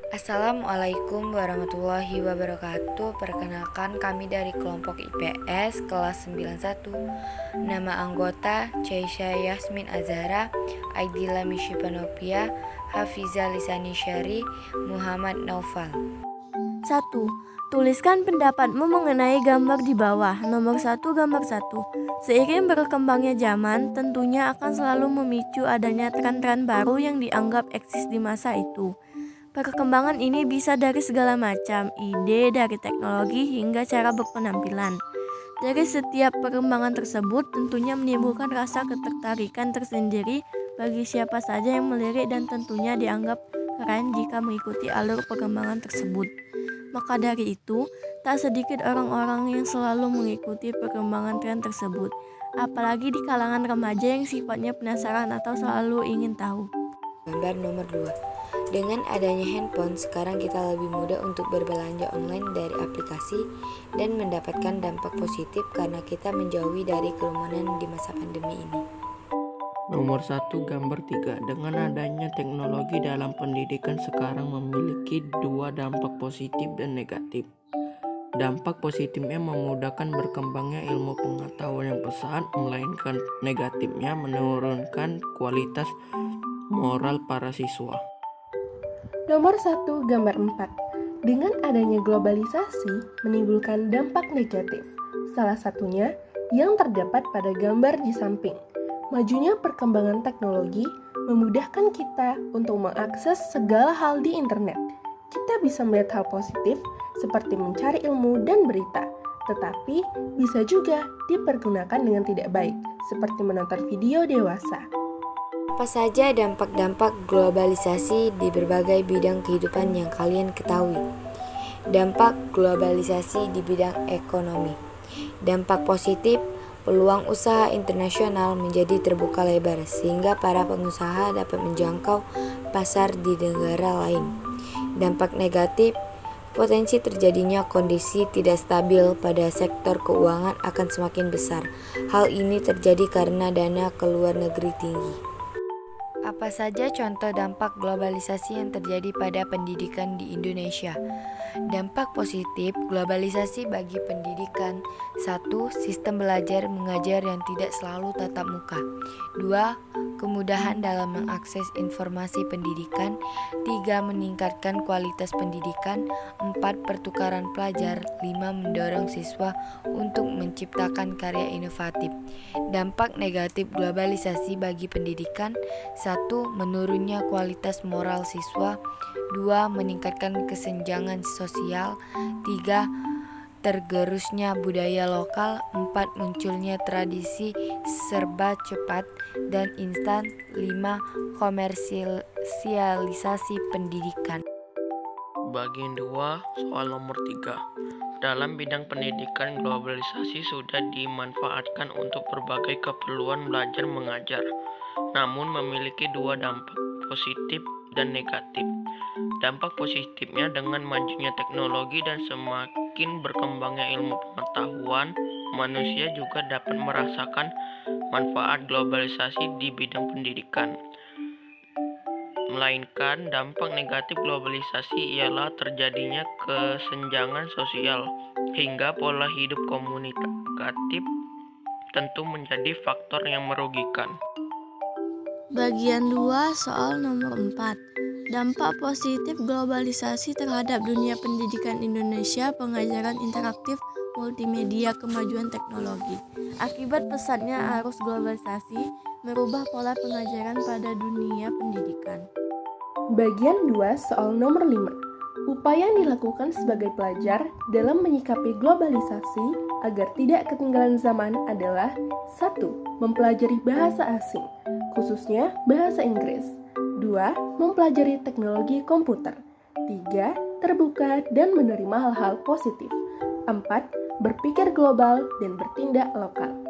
Assalamualaikum warahmatullahi wabarakatuh. Perkenalkan kami dari kelompok IPS kelas 91. Nama anggota Caisha Yasmin Azhara, Aidila Mishipanopia, Hafiza Lisani Syari, Muhammad Naufal. 1. Tuliskan pendapatmu mengenai gambar di bawah. Nomor 1, gambar 1. Seiring berkembangnya zaman, tentunya akan selalu memicu adanya tren-tren baru yang dianggap eksis di masa itu. Perkembangan ini bisa dari segala macam, ide dari teknologi hingga cara berpenampilan. Dari setiap perkembangan tersebut tentunya menimbulkan rasa ketertarikan tersendiri bagi siapa saja yang melirik dan tentunya dianggap keren jika mengikuti alur perkembangan tersebut. Maka dari itu, tak sedikit orang-orang yang selalu mengikuti perkembangan tren tersebut, apalagi di kalangan remaja yang sifatnya penasaran atau selalu ingin tahu. Gambar nomor 2. Dengan adanya handphone, sekarang kita lebih mudah untuk berbelanja online dari aplikasi dan mendapatkan dampak positif karena kita menjauhi dari kerumunan di masa pandemi ini. Nomor 1, gambar 3. Dengan adanya teknologi dalam pendidikan sekarang memiliki dua dampak positif dan negatif. Dampak positifnya memudahkan berkembangnya ilmu pengetahuan yang pesat, melainkan negatifnya menurunkan kualitas moral para siswa. Nomor 1, gambar 4. Dengan adanya globalisasi menimbulkan dampak negatif. Salah satunya yang terdapat pada gambar di samping. Majunya perkembangan teknologi memudahkan kita untuk mengakses segala hal di internet. Kita bisa melihat hal positif seperti mencari ilmu dan berita, tetapi bisa juga dipergunakan dengan tidak baik, seperti menonton video dewasa. Apa saja dampak-dampak globalisasi di berbagai bidang kehidupan yang kalian ketahui? Dampak globalisasi di bidang ekonomi. Dampak positif, peluang usaha internasional menjadi terbuka lebar sehingga para pengusaha dapat menjangkau pasar di negara lain. Dampak negatif, potensi terjadinya kondisi tidak stabil pada sektor keuangan akan semakin besar. Hal ini terjadi karena dana ke luar negeri tinggi. Apa saja contoh dampak globalisasi yang terjadi pada pendidikan di Indonesia? Dampak positif globalisasi bagi pendidikan. 1. Sistem belajar mengajar yang tidak selalu tatap muka. 2. Kemudahan dalam mengakses informasi pendidikan. 3. Meningkatkan kualitas pendidikan. 4. Pertukaran pelajar. 5. Mendorong siswa untuk menciptakan karya inovatif. Dampak negatif globalisasi bagi pendidikan. 1. Menurunnya kualitas moral siswa. 2. Meningkatkan kesenjangan sosial. 3. Tergerusnya budaya lokal. 4. Munculnya tradisi serba cepat dan instan. 5. Komersialisasi pendidikan. Bagian 2, soal nomor 3. Dalam bidang pendidikan, globalisasi sudah dimanfaatkan untuk berbagai keperluan belajar mengajar, namun memiliki dua dampak positif dan negatif. Dampak positifnya dengan majunya teknologi dan semakin berkembangnya ilmu pengetahuan, manusia juga dapat merasakan manfaat globalisasi di bidang pendidikan. Melainkan dampak negatif globalisasi ialah terjadinya kesenjangan sosial hingga pola hidup komunikatif tentu menjadi faktor yang merugikan. Bagian 2, soal nomor 4. Dampak positif globalisasi terhadap dunia pendidikan Indonesia, pengajaran interaktif, multimedia, kemajuan teknologi. Akibat pesatnya arus globalisasi merubah pola pengajaran pada dunia pendidikan. Bagian 2, soal nomor 5. Upaya yang dilakukan sebagai pelajar dalam menyikapi globalisasi agar tidak ketinggalan zaman adalah 1. Mempelajari bahasa asing, khususnya bahasa Inggris. 2. Mempelajari teknologi komputer. 3. Terbuka dan menerima hal-hal positif. 4. Berpikir global dan bertindak lokal.